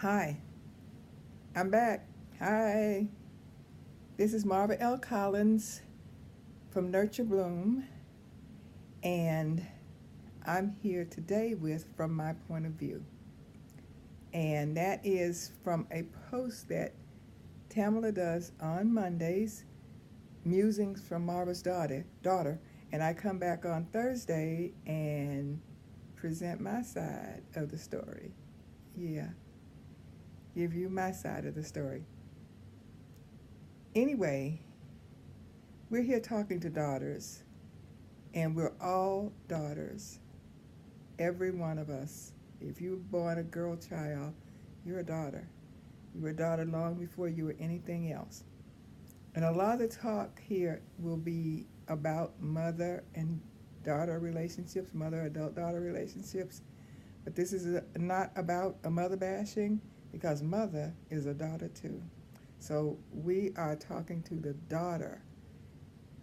Hi, I'm back. Hi, this is Marva L. Collins from Nurture Bloom, and I'm here today with From My Point of View. And that is from a post that Tamala does on Mondays, Musings from Marva's daughter, and I come back on Thursday and present my side of the story. Yeah, give you my side of the story. Anyway, we're here talking to daughters, and we're all daughters. Every one of us. If you were born a girl child, you're a daughter. You were a daughter long before you were anything else. And a lot of the talk here will be about mother and daughter relationships, mother adult daughter relationships. But this is not about a mother bashing, because mother is a daughter too. So we are talking to the daughter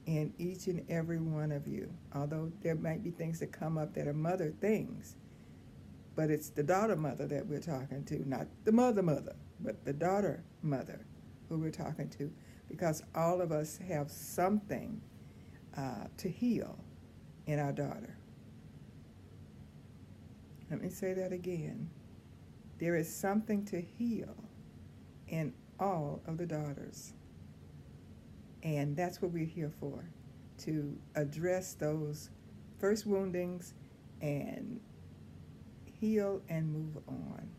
in each and every one of you. Although there might be things that come up that are mother things, but it's the daughter mother that we're talking to, not the mother, but the daughter mother who we're talking to, because all of us have something to heal in our daughter. Let me say that again. There is something to heal in all of the daughters. And that's what we're here for, to address those first woundings and heal and move on.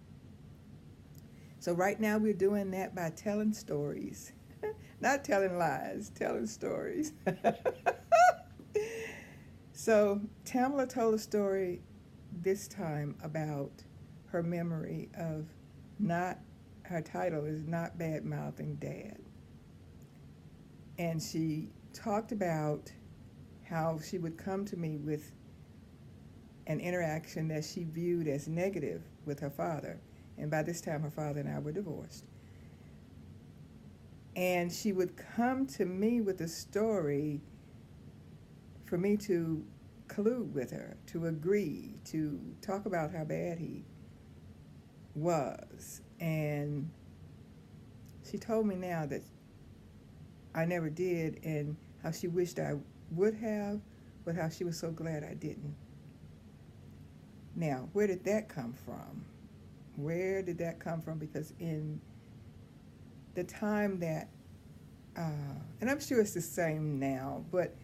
So right now we're doing that by telling stories. Not telling lies, telling stories. So Tamala told a story this time about her memory of her title is Not Bad Mouthing Dad. And she talked about how she would come to me with an interaction that she viewed as negative with her father. And by this time, her father and I were divorced. And she would come to me with a story for me to collude with her, to agree, to talk about how bad he was. And she told me now that I never did, and how she wished I would have, but how she was so glad I didn't. Now, where did that come from? Where did that come from? Because in the time that, and I'm sure it's the same now, but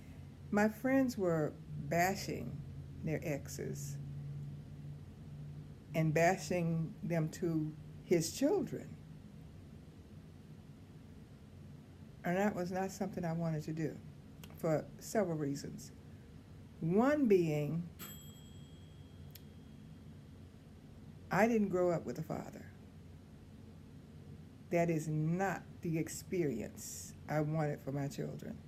my friends were bashing their exes and bashing them to his children. And that was not something I wanted to do for several reasons. One being, I didn't grow up with a father. That is not the experience I wanted for my children.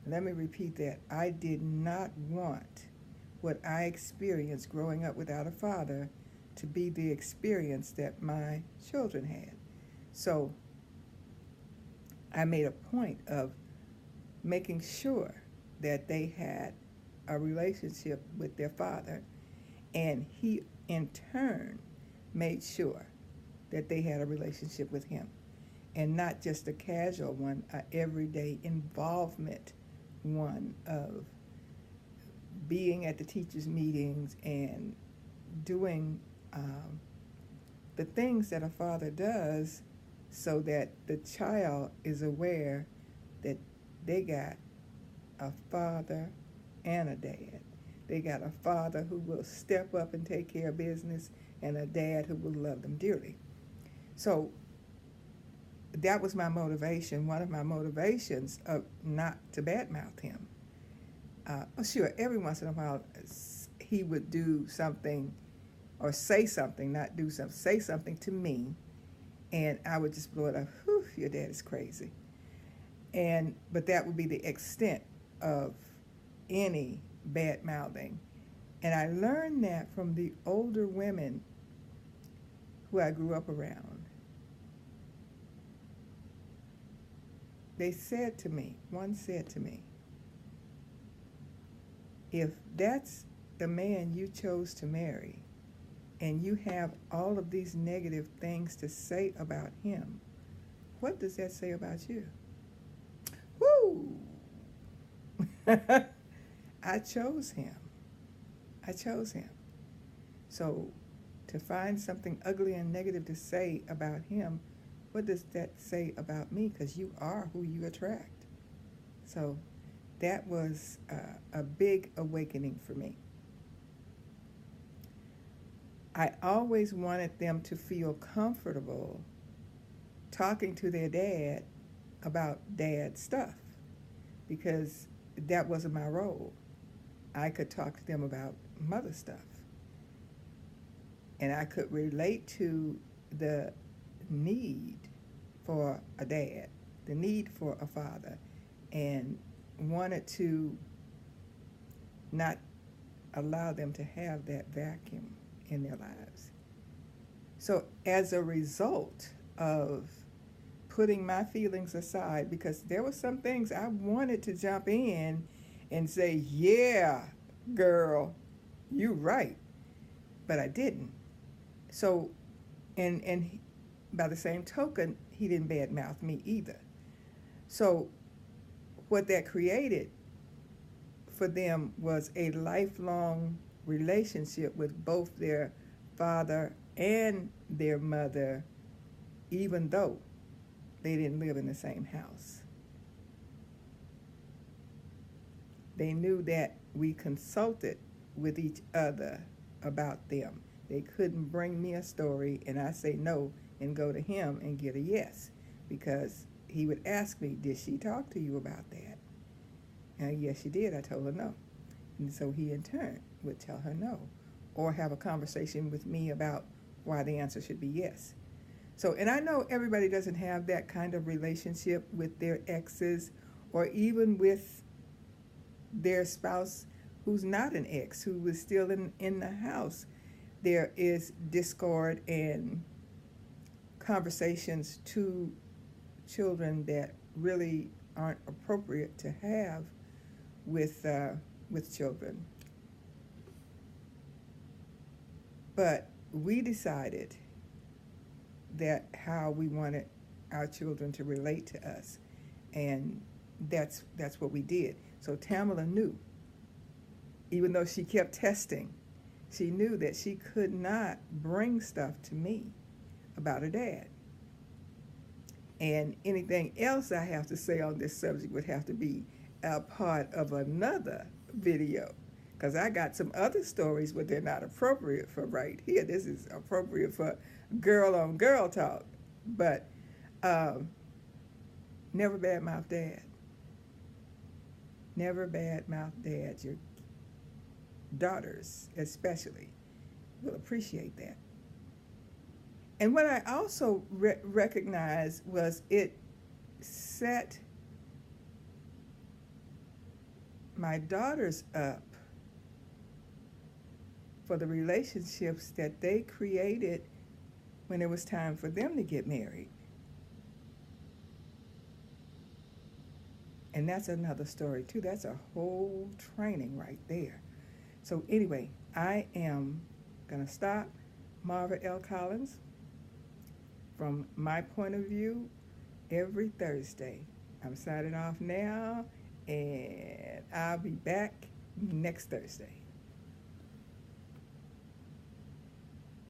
Let me repeat that. I did not want what I experienced growing up without a father to be the experience that my children had. So I made a point of making sure that they had a relationship with their father, and he in turn made sure that they had a relationship with him, and not just a casual one, an everyday involvement one of being at the teachers' meetings and doing the things that a father does, so that the child is aware that they got a father and a dad. They got a father who will step up and take care of business, and a dad who will love them dearly. So that was my motivation, one of my motivations of not to badmouth him. Sure, every once in a while he would do something or say something, not do something, say something to me, and I would just blow it up. Whew, your dad is crazy. But that would be the extent of any bad mouthing. And I learned that from the older women who I grew up around. They said to me, one said to me, if that's the man you chose to marry, and you have all of these negative things to say about him, what does that say about you? Woo! I chose him. I chose him. So to find something ugly and negative to say about him, what does that say about me? Because you are who you attract. So that was a big awakening for me. I always wanted them to feel comfortable talking to their dad about dad stuff because that wasn't my role. I could talk to them about mother stuff. And I could relate to the need for a dad, the need for a father, and wanted to not allow them to have that vacuum in their lives. So as a result of putting my feelings aside, because there were some things I wanted to jump in and say, yeah, girl, you right, but I didn't. So, and by the same token, he didn't badmouth me either. So what that created for them was a lifelong relationship with both their father and their mother, even though they didn't live in the same house. They knew that we consulted with each other about them. They couldn't bring me a story and I say no and go to him and get a yes, because he would ask me, did she talk to you about that? And yes, she did. I told her no. And so he in turn would tell her no, or have a conversation with me about why the answer should be yes. So, and I know everybody doesn't have that kind of relationship with their exes or even with their spouse who's not an ex, who is still in the house. There is discord and conversations to children that really aren't appropriate to have with children. But we decided that how we wanted our children to relate to us, and that's what we did. So Tamala knew, even though she kept testing, she knew that she could not bring stuff to me about her dad. And anything else I have to say on this subject would have to be a part of another video, because I got some other stories, but they're not appropriate for right here. This is appropriate for girl on girl talk, but never badmouth dad. Never badmouth dad. Your daughters especially will appreciate that. And what I also recognized was it set my daughters up for the relationships that they created when it was time for them to get married. And that's another story too. That's a whole training right there. So anyway, I am going to stop. Marva L. Collins, from my point of view, every Thursday. I'm signing off now, and I'll be back next Thursday.